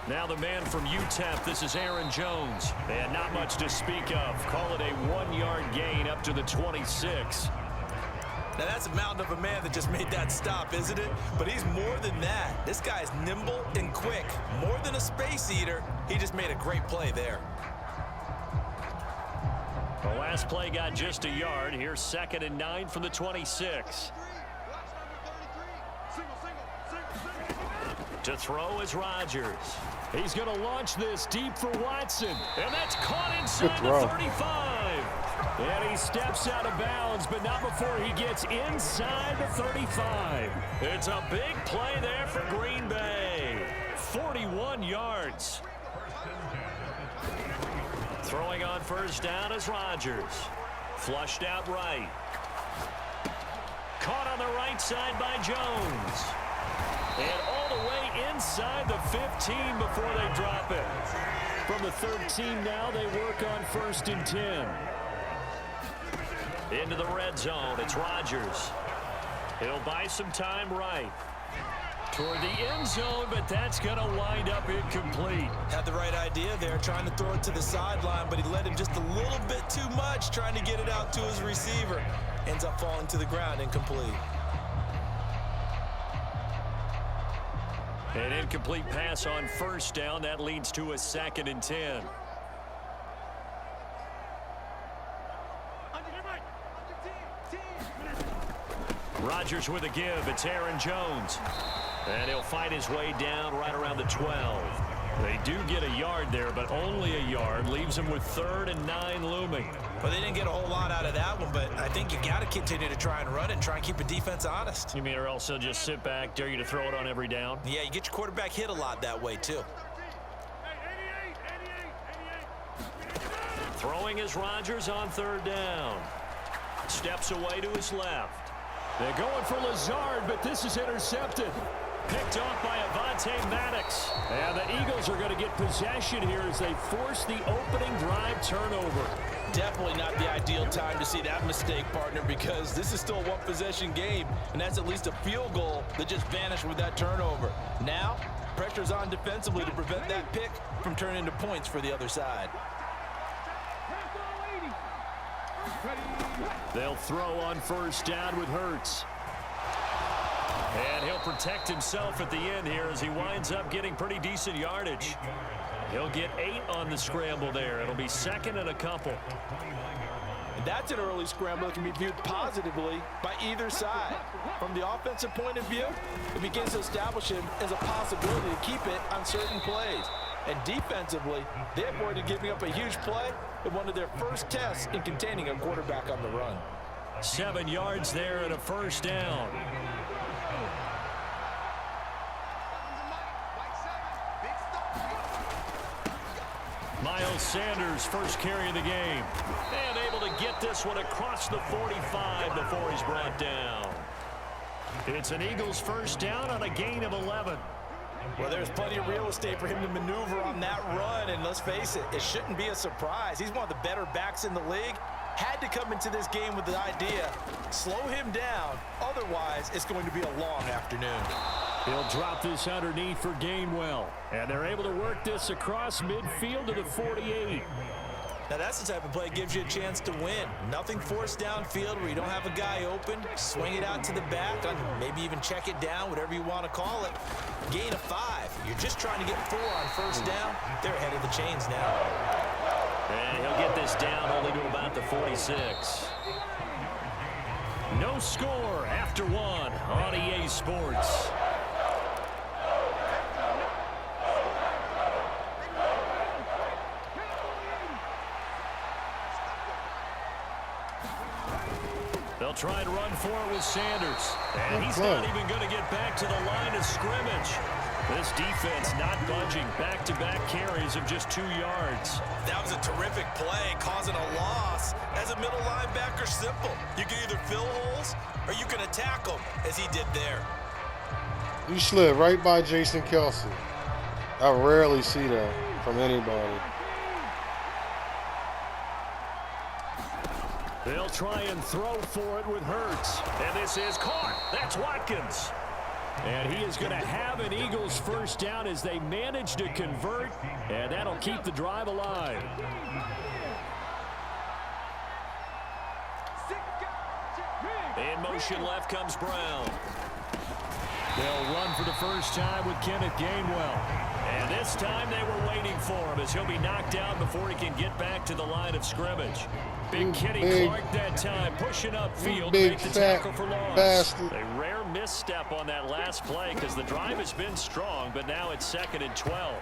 Now the man from UTEP, this is Aaron Jones. And not much to speak of. Call it a 1-yard gain up to the 26. Now that's a mountain of a man that just made that stop, isn't it? But he's more than that. This guy is nimble and quick. More than a space eater. He just made a great play there. The last play got just a yard. Here's 2nd and 9 from the 26. To throw is Rodgers. He's going to launch this deep for Watson. And that's caught inside the 35. And he steps out of bounds, but not before he gets inside the 35. It's a big play there for Green Bay. 41 yards. Throwing on first down is Rodgers. Flushed out right. Caught on the right side by Jones. And all the way inside the 15 before they drop it. From the 13 now, they work on 1st and 10. Into the red zone, it's Rodgers. He'll buy some time right. Toward the end zone, but that's going to wind up incomplete. Had the right idea there, trying to throw it to the sideline, but he let him just a little bit too much, trying to get it out to his receiver. Ends up falling to the ground, incomplete. An incomplete pass on first down. That leads to a 2nd and 10. Rodgers with a give. It's Aaron Jones. And he'll fight his way down right around the 12. They do get a yard there, but only a yard. Leaves them with 3rd and 9 looming. Well, they didn't get a whole lot out of that one, but I think you got to continue to try and run it and try and keep the defense honest. You mean or else they'll just sit back, dare you to throw it on every down? Yeah, you get your quarterback hit a lot that way, too. Throwing is Rodgers on 3rd down. Steps away to his left. They're going for Lazard, but this is intercepted. Picked off by Avonte Maddox. And the Eagles are going to get possession here as they force the opening drive turnover. Definitely not the ideal time to see that mistake, partner, because this is still a one-possession game, and that's at least a field goal that just vanished with that turnover. Now, pressure's on defensively to prevent that pick from turning into points for the other side. They'll throw on first down with Hurts. And he'll protect himself at the end here as he winds up getting pretty decent yardage. He'll get 8 on the scramble there. It'll be 2nd and a couple. And that's an early scramble that can be viewed positively by either side. From the offensive point of view, it begins to establish him as a possibility to keep it on certain plays. And defensively, they avoided giving up a huge play in one of their first tests in containing a quarterback on the run. 7 yards there and a first down. Miles Sanders, first carry of the game. And able to get this one across the 45 before he's brought down. It's an Eagles first down on a gain of 11. Well, there's plenty of real estate for him to maneuver on that run, and let's face it, it shouldn't be a surprise. He's one of the better backs in the league. Had to come into this game with the idea, slow him down, otherwise it's going to be a long afternoon. He'll drop this underneath for Gainwell, and they're able to work this across midfield to the 48. Now that's the type of play that gives you a chance to win. Nothing forced downfield where you don't have a guy open. Swing it out to the back, maybe even check it down, whatever you want to call it. Gain of 5. You're just trying to get 4 on first down. They're ahead of the chains now. And he'll get this down only to about the 46. No score after 1 on EA Sports. They'll try and run for it with Sanders. And he's not even going to get back to the line of scrimmage. This defense not budging. Back-to-back carries of just 2 yards. That was a terrific play, causing a loss. As a middle linebacker, simple. You can either fill holes or you can attack them, as he did there. You slid right by Jason Kelsey. I rarely see that from anybody. They'll try and throw for it with Hurts. And this is caught. That's Watkins. And he is going to have an Eagles first down as they manage to convert, and that'll keep the drive alive. In motion left comes Brown. They'll run for the first time with Kenneth Gainwell. And this time they were waiting for him as he'll be knocked down before he can get back to the line of scrimmage. Big Kenny Clark that time pushing upfield to make the tackle for loss. Bastard. A rare misstep on that last play because the drive has been strong, but now it's 2nd and 12.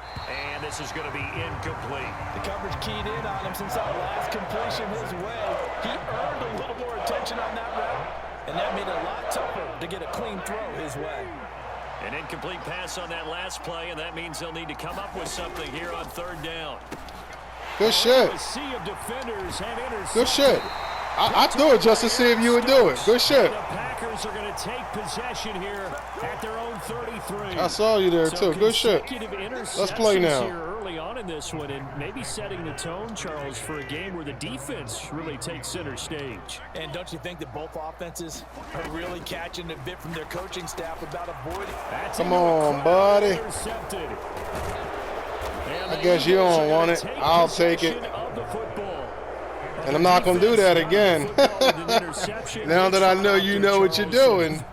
And this is going to be incomplete. The coverage keyed in on him since that last completion his way. He earned a little more attention on that route, and that made it a lot tougher to get a clean throw his way. An incomplete pass on that last play, and that means they'll need to come up with something here on 3rd down. Good shit. A sea of defenders have intercepted. Good shit. I threw it just to see if you would do it. Good shit. The Packers are going to take possession here at their own 33. I saw you there too. Good shit. Let's play now. Here early on in this one, and maybe setting the tone, Charles, for a game where the defense really takes center stage. And don't you think that both offenses are really catching a bit from their coaching staff about avoiding? Come on, buddy. I guess you don't want it. I'll take it. And I'm not going to do that again. Now that I know you know what you're doing.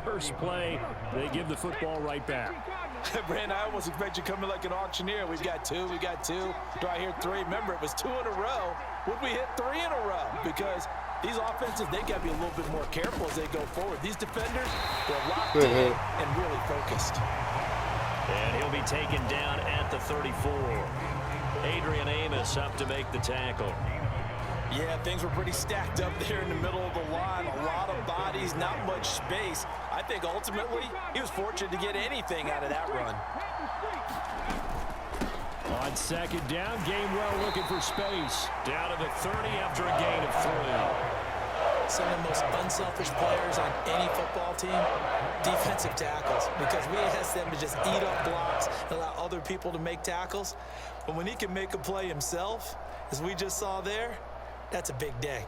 First play, they give the football right back. Brandon, I almost expect you coming like an auctioneer. We've got two. Do I hear 3? Remember, it was 2 in a row. Would we hit 3 in a row? Because these offenses, they got to be a little bit more careful as they go forward. These defenders, they're locked in and really focused. And he'll be taken down at the 34. Adrian Amos up to make the tackle. Yeah, things were pretty stacked up there in the middle of the line. A lot of bodies, not much space. I think ultimately he was fortunate to get anything out of that run. On 2nd down, Gainwell looking for space. Down to the 30 after a gain of 3. Some of the most unselfish players on any football team, defensive tackles, because we ask them to just eat up blocks and allow other people to make tackles. But when he can make a play himself, as we just saw there, that's a big day.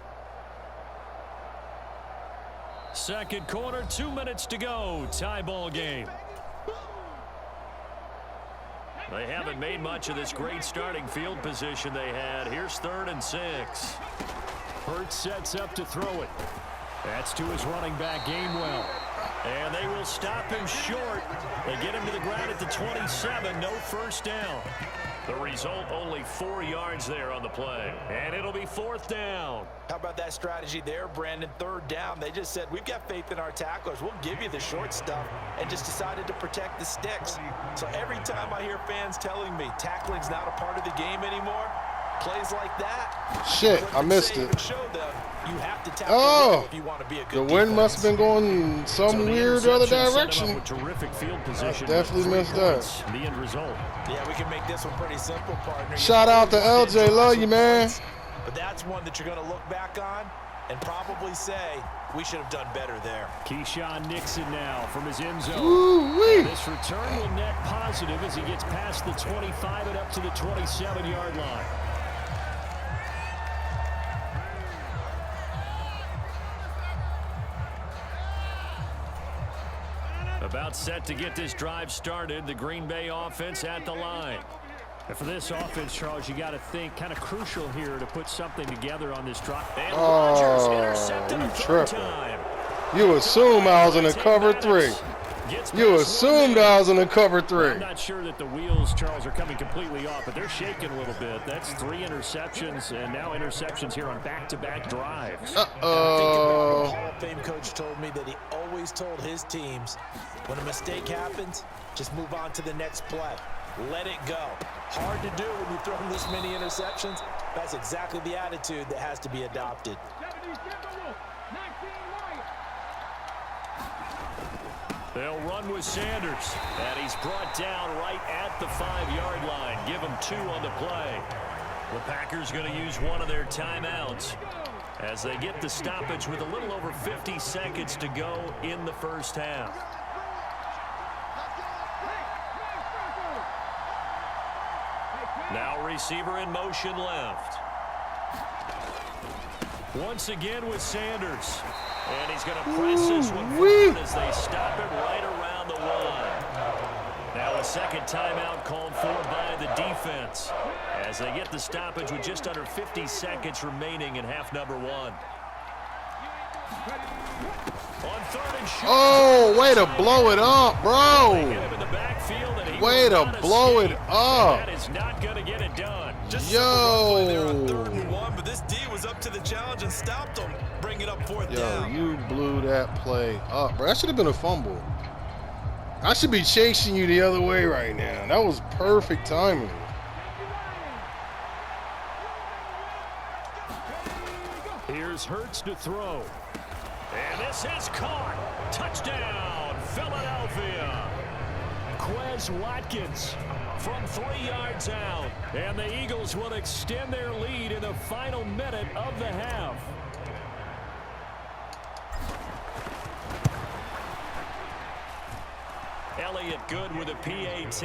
2nd quarter, 2 minutes to go. Tie ball game. They haven't made much of this great starting field position they had. Here's 3rd and 6. Hurts sets up to throw it. That's to his running back, Gainwell. And they will stop him short. They get him to the ground at the 27. No first down. The result, only 4 yards there on the play. And it'll be 4th down. How about that strategy there, Brandon? 3rd down. They just said, we've got faith in our tacklers. We'll give you the short stuff, and just decided to protect the sticks. So every time I hear fans telling me tackling's not a part of the game anymore, plays like that. Shit, I missed it. Show them you have to tackle if you want to be a good the wind must have been going some weird other direction. Terrific field position. Definitely missed that. The end result. Yeah, we can make this one pretty simple, partner. Shout out to LJ. Love you, man. But that's one that you're going to look back on and probably say, we should have done better there. Keyshawn Nixon now from his end zone. Ooh-wee. This return will net positive as he gets past the 25 and up to the 27-yard line. About set to get this drive started. The Green Bay offense at the line. And for this offense, Charles, you got to think kind of crucial here to put something together on this drive. And Rodgers intercepted a third time. You assume I was in a cover 3. You assumed I was in a cover 3. I'm not sure that the wheels, Charles, are coming completely off, but they're shaking a little bit. That's 3 interceptions, and now interceptions here on back-to-back drives. The Hall of Fame coach told me that he always told his teams, when a mistake happens, just move on to the next play. Let it go. Hard to do when you throw this many interceptions. That's exactly the attitude that has to be adopted. They'll run with Sanders, and he's brought down right at the 5-yard line. Give him 2 on the play. The Packers going to use one of their timeouts as they get the stoppage with a little over 50 seconds to go in the first half. Now receiver in motion left. Once again with Sanders. And he's going to press this one forward as they stop it right around the 1 second timeout called for by the defense as they get the stoppage with just under 50 seconds remaining in half number one. On third and short. Oh, way to blow it up, bro. Way to blow it up. That is not going to get it done. Yo. Third and one, but this D was up to the challenge and stopped them. Bring it up fourth down. Yo, you blew that play up, bro. That should have been a fumble. I should be chasing you the other way right now. That was perfect timing. Here's Hurts to throw. And this is caught. Touchdown, Philadelphia. Quez Watkins from 3 yards out. And the Eagles will extend their lead in the final minute of the half. Elliott good with a PAT.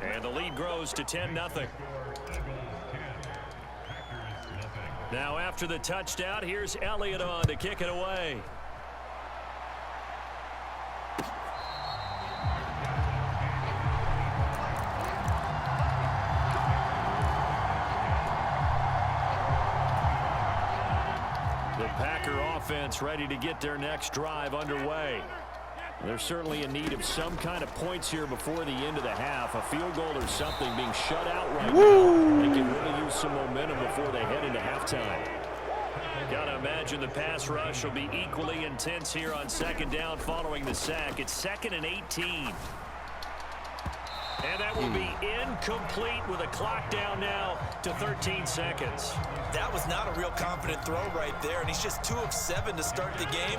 And the lead grows to 10-0. Now after the touchdown, here's Elliott on to kick it away. The Packer offense ready to get their next drive underway. They're certainly in need of some kind of points here before the end of the half. A field goal or something being shut out right now. They can really use some momentum before they head into halftime. Gotta imagine the pass rush will be equally intense here on second down following the sack. It's 2nd and 18. And that will be incomplete with a clock down now to 13 seconds. That was not a real confident throw right there, and he's just 2 of 7 to start the game.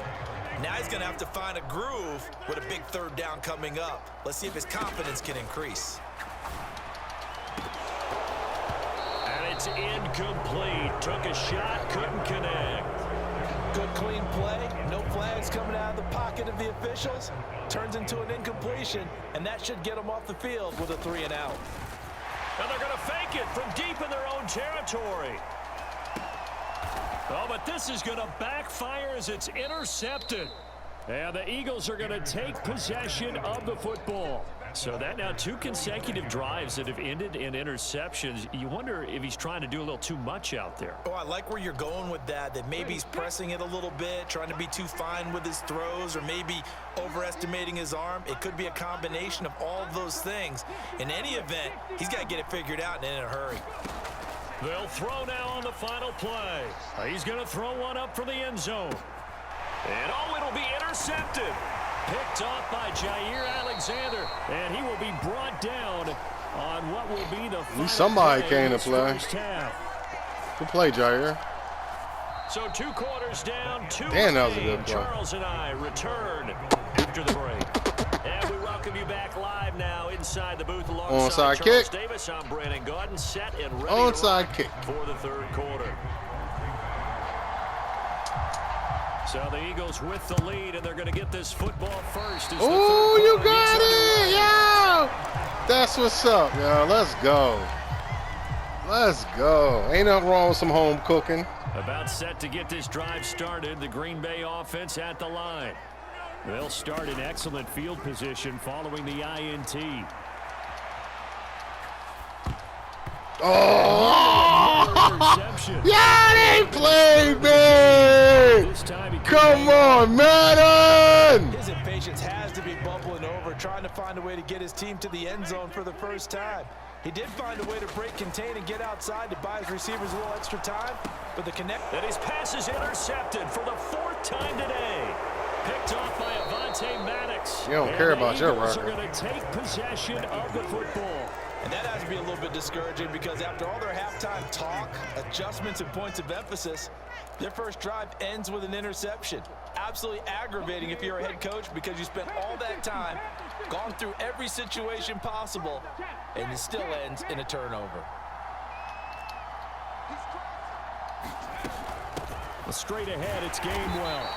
Now he's going to have to find a groove with a big third down coming up. Let's see if his confidence can increase. And it's incomplete. Took a shot, couldn't connect. Good clean play. No flags coming out of the pocket of the officials. Turns into an incompletion, and that should get them off the field with a 3 and out. And they're going to fake it from deep in their own territory. Oh, but this is going to backfire as it's intercepted. And the Eagles are going to take possession of the football. So that now 2 consecutive drives that have ended in interceptions. You wonder if he's trying to do a little too much out there. Oh, I like where you're going with that maybe he's pressing it a little bit, trying to be too fine with his throws, or maybe overestimating his arm. It could be a combination of all of those things. In any event, he's got to get it figured out and in a hurry. They'll throw now on the final play. He's going to throw one up for the end zone. And oh, it'll be intercepted. Picked off by Jair Alexander. And he will be brought down on what will be the final somebody play came to of this play. first half. Good play, Jair. So 2 quarters down, 2 Damn, that was a remain. good play. Charles and I return after the break. And we welcome you back live now inside the booth alongside Onside Charles kick. Davis. I'm Brandon Gaudin, set and ready Onside kick for the third quarter. So the Eagles with the lead, and they're going to get this football first. Oh, you got it, yo! That's what's up, yo. Let's go. Let's go. Ain't nothing wrong with some home cooking. About set to get this drive started. The Green Bay offense at the line. They'll start in excellent field position following the INT. Oh! Yeah, they played me! Come on, Madden! His impatience has to be bubbling over, trying to find a way to get his team to the end zone for the first time. He did find a way to break, contain, and get outside to buy his receivers a little extra time, but the connect... And his pass is intercepted for the 4th time today. Picked off by Avonte Maddox. You don't care about your record. They're going to take possession of the football. And that has to be a little bit discouraging because after all their halftime talk, adjustments, and points of emphasis, their first drive ends with an interception. Absolutely aggravating if you're a head coach because you spent all that time, gone through every situation possible, and it still ends in a turnover. Straight ahead, it's Gainwell.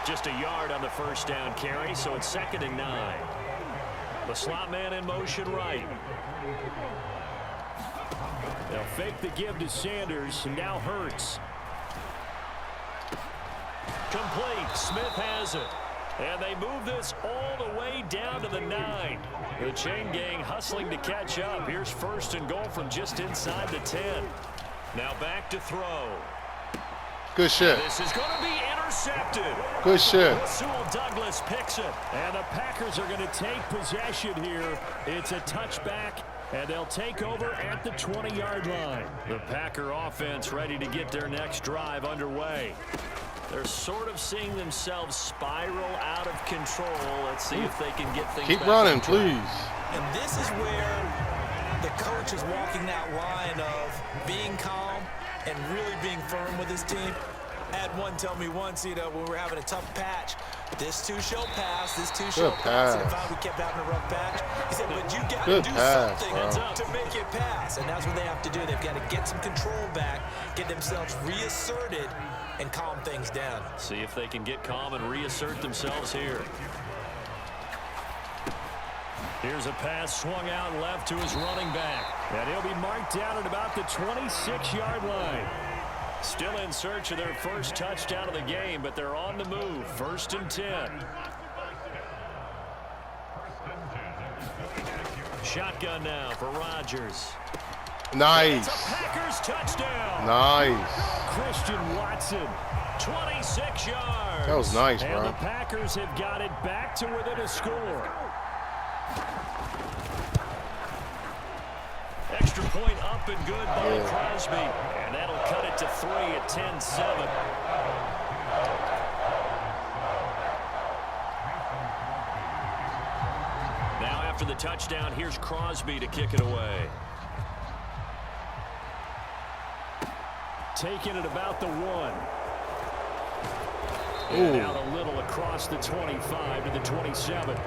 Just a yard on the first down carry, so it's 2nd and 9. The slot man in motion right. They'll fake the give to Sanders, and now Hurts. Complete. Smith has it. And they move this all the way down to the 9. The chain gang hustling to catch up. Here's 1st and goal from just inside the 10. Now back to throw. Good shit. This is going to be intercepted. Good shit. Sewell Douglas picks it. And the Packers are going to take possession here. It's a touchback, and they'll take over at the 20-yard line. The Packer offense ready to get their next drive underway. They're sort of seeing themselves spiral out of control. Let's see if they can get things Keep back running, please. And this is where the coach is walking that line of being calm and really being firm with his team. I had one tell me once, you know, when we were having a tough patch, this too shall pass, this too shall pass. And if we kept having a rough patch, he said, but you got to do something to make it pass. And that's what they have to do. They've got to get some control back, get themselves reasserted, and calm things down. See if they can get calm and reassert themselves here. Here's a pass swung out left to his running back. And he'll be marked down at about the 26-yard line. Still in search of their first touchdown of the game, but they're on the move. 1st and 10. Shotgun now for Rodgers. Nice. It's a Packers touchdown. Nice. Christian Watson, 26 yards. That was nice, bro. And the Packers have got it back to within a score. Extra point up and good by Crosby. And that'll cut it to 3 at 10-7. Now after the touchdown, here's Crosby to kick it away. Taking it about the 1. And out a little across the 25 to the 27.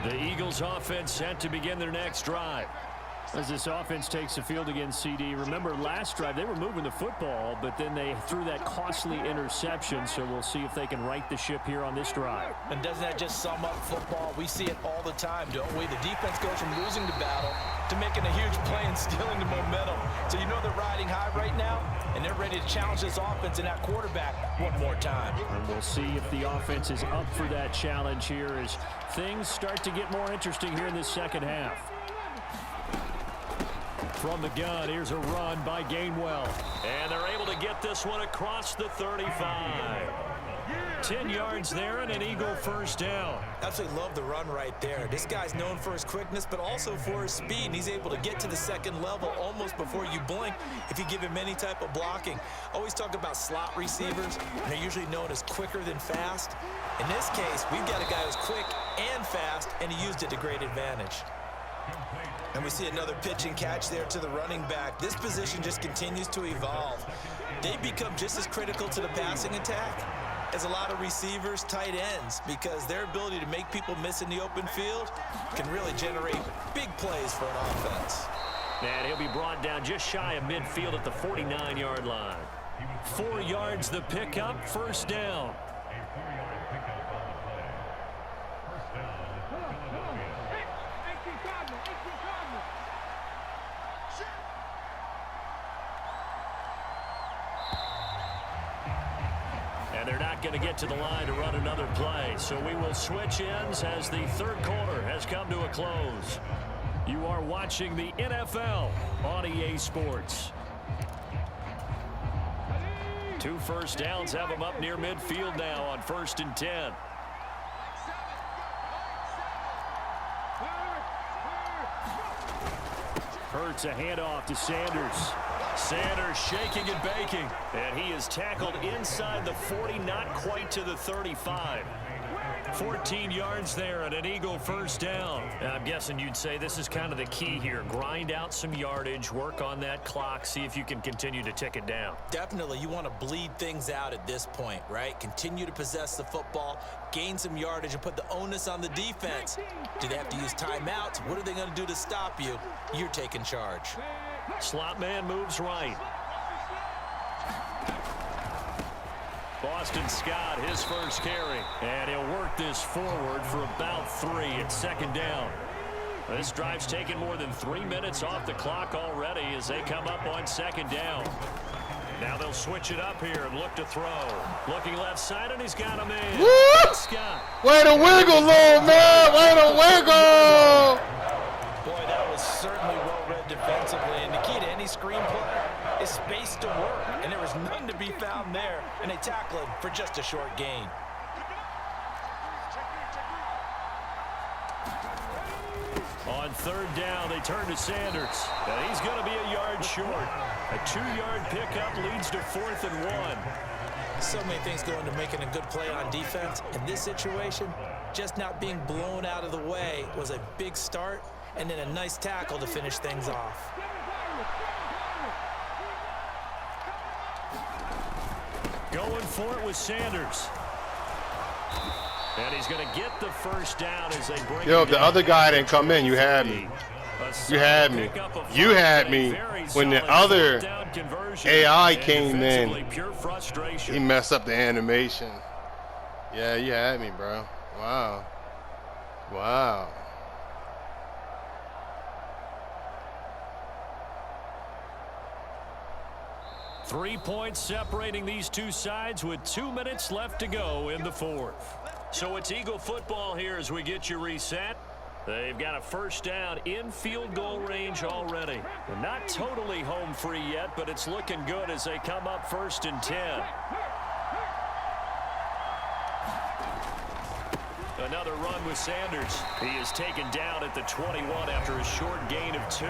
The Eagles offense set to begin their next drive. As this offense takes the field against CD, remember last drive they were moving the football, but then they threw that costly interception, so we'll see if they can right the ship here on this drive. And doesn't that just sum up football? We see it all the time, don't we? The defense goes from losing the battle to making a huge play and stealing the momentum. So you know they're riding high right now, and they're ready to challenge this offense and that quarterback one more time. And we'll see if the offense is up for that challenge here as things start to get more interesting here in this second half. From the gun, here's a run by Gainwell. And they're able to get this one across the 35. 10 yards there and an Eagle first down. Absolutely love the run right there. This guy's known for his quickness, but also for his speed. And he's able to get to the second level almost before you blink if you give him any type of blocking. Always talk about slot receivers, and they're usually known as quicker than fast. In this case, we've got a guy who's quick and fast, and he used it to great advantage. And we see another pitch and catch there to the running back. This position just continues to evolve. They become just as critical to the passing attack as a lot of receivers, tight ends, because their ability to make people miss in the open field can really generate big plays for an offense. And he'll be brought down just shy of midfield at the 49-yard line. 4 yards the pickup, first down. And they're not going to get to the line to run another play. So we will switch ends as the third quarter has come to a close. You are watching the NFL on EA Sports. 2 first downs have them up near midfield now on 1st and 10. Hurts a handoff to Sanders. Sanders shaking and baking. And he is tackled inside the 40, not quite to the 35. 14 yards there and an Eagle first down. I'm guessing you'd say this is kind of the key here. Grind out some yardage, work on that clock, see if you can continue to tick it down. Definitely, you want to bleed things out at this point, right? Continue to possess the football, gain some yardage, and put the onus on the defense. Do they have to use timeouts? What are they going to do to stop you? You're taking charge. Slot man moves right. Boston Scott, his first carry. And he'll work this forward for about 3 at second down. This drive's taken more than 3 minutes off the clock already as they come up on second down. Now they'll switch it up here and look to throw. Looking left side, and he's got him in. Scott. Way to wiggle, little man. Way to wiggle. Boy, that was certainly well-read defensively. And the key to any screenplay is space to work. And there was none to be found there. And they tackle him for just a short gain. On third down, they turn to Sanders. And he's going to be a yard short. A 2-yard pickup leads to 4th and 1. So many things go into making a good play on defense. In this situation, just not being blown out of the way was a big start, and then a nice tackle to finish things off. Going for it with Sanders. And he's going to get the first down as they bring Yo, if the other guy didn't come in, you had me. You had me. You had me when the other AI came in. He messed up the animation. Yeah, you had me, bro. Wow. Wow. Three points separating these two sides with 2 minutes left to go in the fourth. So it's Eagle football here as we get you reset. They've got a first down in field goal range already. They're not totally home free yet, but it's looking good as they come up 1st and 10. Another run with Sanders. He is taken down at the 21 after a short gain of 2.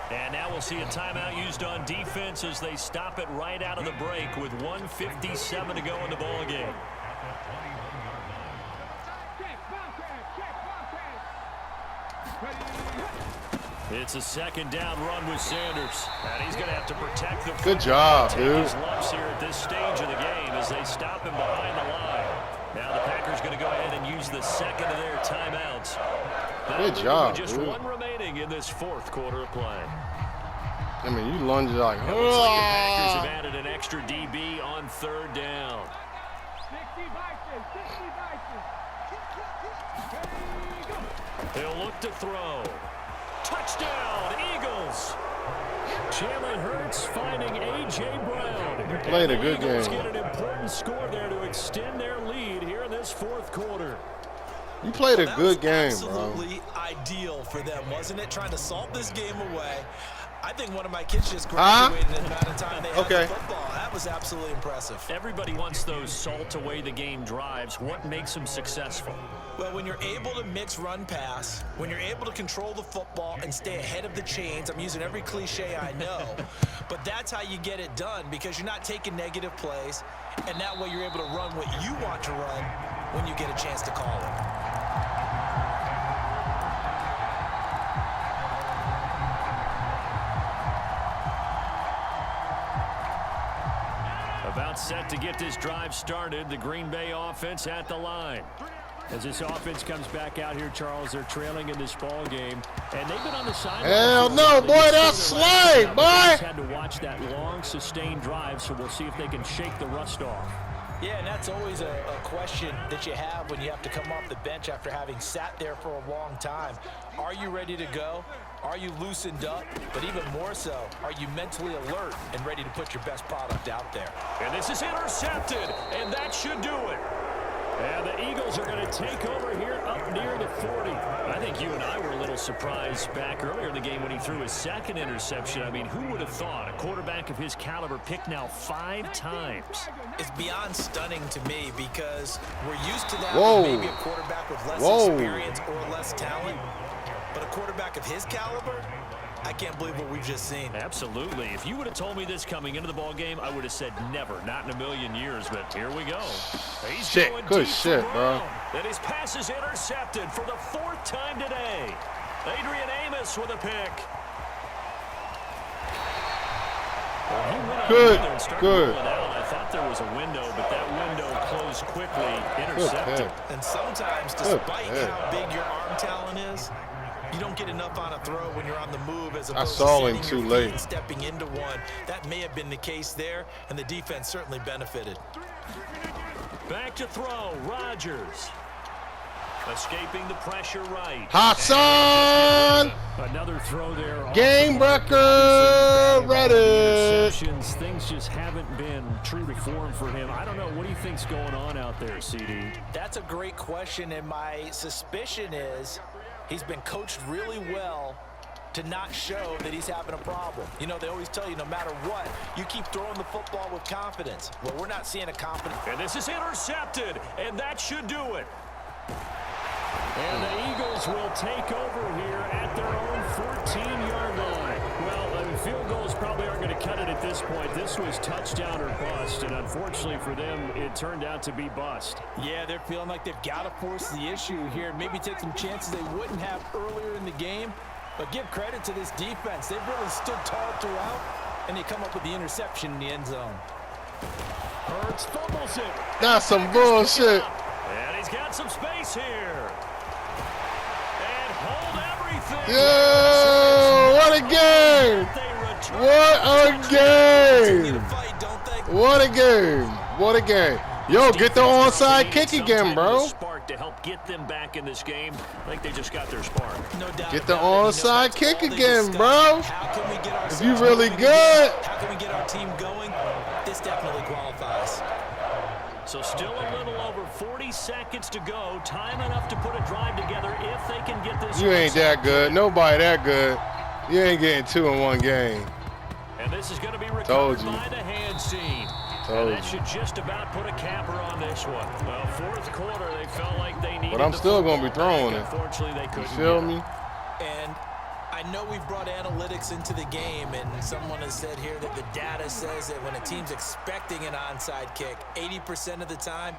And now we'll see a timeout used on defense as they stop it right out of the break with 1:57 to go in the ball game. It's a second down run with Sanders. And he's going to have to protect the good job, dude. His lumps here at this stage of the game as they stop him behind the line. Now the Packers going to go ahead and use the second of their timeouts. Good job, just dude. one remaining in this fourth quarter of play. I mean, you lunge like, it looks like the Packers have added an extra DB on third down. He'll look to throw. Touchdown, Eagles. Jalen Hurts finding A.J. Brown. Played a good game. Get an important score there to extend their lead here in this fourth quarter. You played a good game, bro. Absolutely ideal for them, wasn't it? Trying to salt this game away. I think one of my kids just graduated in the amount of time they had football. That was absolutely impressive. Everybody wants those salt away the game drives. What makes them successful? Well, when you're able to mix run pass, when you're able to control the football and stay ahead of the chains, I'm using every cliche I know, but that's how you get it done because you're not taking negative plays, and that way you're able to run what you want to run when you get a chance to call it. About set to get this drive started, the Green Bay offense at the line. As this offense comes back out here, Charles, they're trailing in this ball game, and they've been on the sideline. Hell no, boy, that's slay, boy. They had to watch that long, sustained drive, so we'll see if they can shake the rust off. Yeah, and that's always a question that you have when you have to come off the bench after having sat there for a long time. Are you ready to go? Are you loosened up? But even more so, are you mentally alert and ready to put your best product out there? And this is intercepted, and that should do it. And the Eagles are going to take over here up near the 40. I think you and I were a little surprised back earlier in the game when he threw his second interception. I mean, who would have thought a quarterback of his caliber picked now 5 times? It's beyond stunning to me because we're used to that Whoa. with maybe a quarterback with less Whoa. experience or less talent. But a quarterback of his caliber, I can't believe what we've just seen. Absolutely. If you would have told me this coming into the ball game, I would have said never, not in a million years. But here we go. He's Shit, going good deep shit, for bro. Brown. And his pass is intercepted for the 4th time today. Adrian Amos with a pick. Well, he went Good, and started good. rolling out. I thought there was a window, but that window closed quickly. Intercepted. And sometimes, despite how big your arm talent is, you don't get enough on a throw when you're on the move as opposed to saw him sitting too your feet late. and stepping into one. That may have been the case there, and the defense certainly benefited. Back to throw, Rodgers. Escaping the pressure right. Hassan! Another throw there. Game record, Reddit. Things just haven't been true to form for him. I don't know. What do you think's going on out there, CD? That's a great question, and my suspicion is he's been coached really well to not show that he's having a problem. You know, they always tell you no matter what, you keep throwing the football with confidence. Well, we're not seeing a confidence. And this is intercepted, and that should do it. And the Eagles will take over here at their own 14-yard line. Well, field goals probably aren't going to cut it at this point. This was touchdown or bust, and unfortunately for them, it turned out to be bust. Yeah, they're feeling like they've got to force the issue here, maybe take some chances they wouldn't have earlier in the game. But give credit to this defense. They've really stood tall throughout, and they come up with the interception in the end zone. Hurts fumbles it. That's some bullshit. And he's got some space here. And hold everything. Yo, what a game. What a game. What a game. What a game. Yo, get the onside kick again, bro. To help get them back in this game. I think they just got their spark. No doubt. Get the onside kick again, bro. If you really good. How can we get our team going? This definitely qualifies. So still a little over 40 seconds to go. Time enough to put a drive together if they can get this. You ain't that good. Nobody that good. You ain't getting two in one game. And this is going to be recovered by the hands team. And that should just about put a capper on this one. Well, fourth quarter, they felt like they needed. But I'm still going to be throwing it. Unfortunately, they couldn't. You feel me? And I know we've brought analytics into the game, and someone has said here that the data says that when a team's expecting an onside kick, 80% of the time,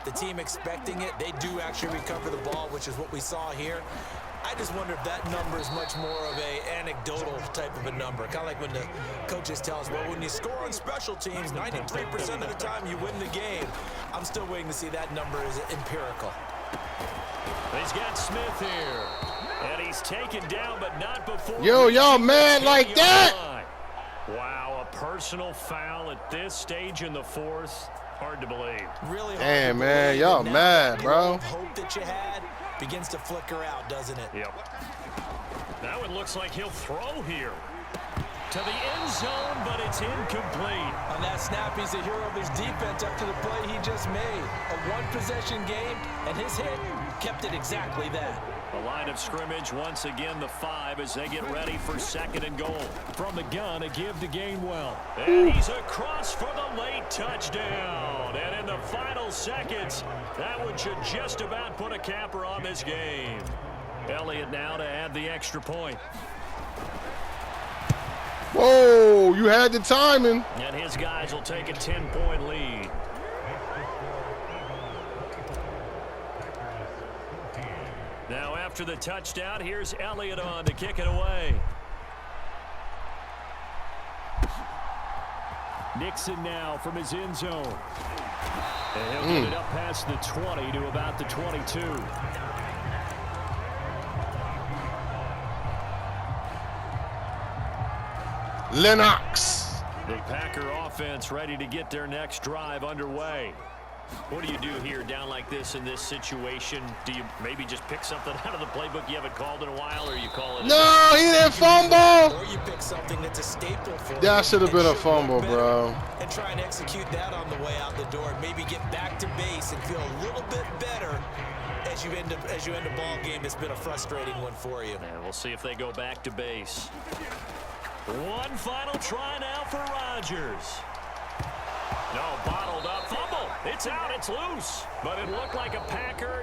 the team expecting it, they do actually recover the ball, which is what we saw here. I just wonder if that number is much more of a anecdotal type of a number. Kind of like when the coaches tell us, well, when you score on special teams, 93% of the time you win the game. I'm still waiting to see that number is empirical. He's got Smith here. And he's taken down, but not before. Yo, y'all mad like that? Wow, a personal foul at this stage in the fourth. Hard to believe. Really hard. Damn, man, y'all mad, bro. Hope that you had begins to flicker out, doesn't it? Yep. Now it looks like he'll throw here to the end zone, but it's incomplete. On that snap, he's the hero of his defense after the play he just made. A one-possession game, and his hit kept it exactly that. The line of scrimmage, once again, the 5 as they get ready for second and goal. From the gun, a give to Gainwell. And he's across for the late touchdown. And in the final seconds, that one should just about put a capper on this game. Elliott now to add the extra point. Whoa, you had the timing. And his guys will take a 10-point lead. Now after the touchdown, here's Elliott on to kick it away. Nixon now from his end zone. And he'll get it up past the 20 to about the 22. Lennox. The Packer offense ready to get their next drive underway. What do you do here down like this in this situation? Do you maybe just pick something out of the playbook you haven't called in a while, or you call it? No, he didn't fumble. Or you pick something that's a staple for you. That should have been a fumble, bro. And try and execute that on the way out the door. Maybe get back to base and feel a little bit better as you end a ball game that's been a frustrating one for you. And we'll see if they go back to base. One final try now for Rodgers. No, bottled up fumble. It's out, it's loose. But it looked like a Packer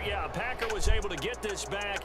was able to get this back.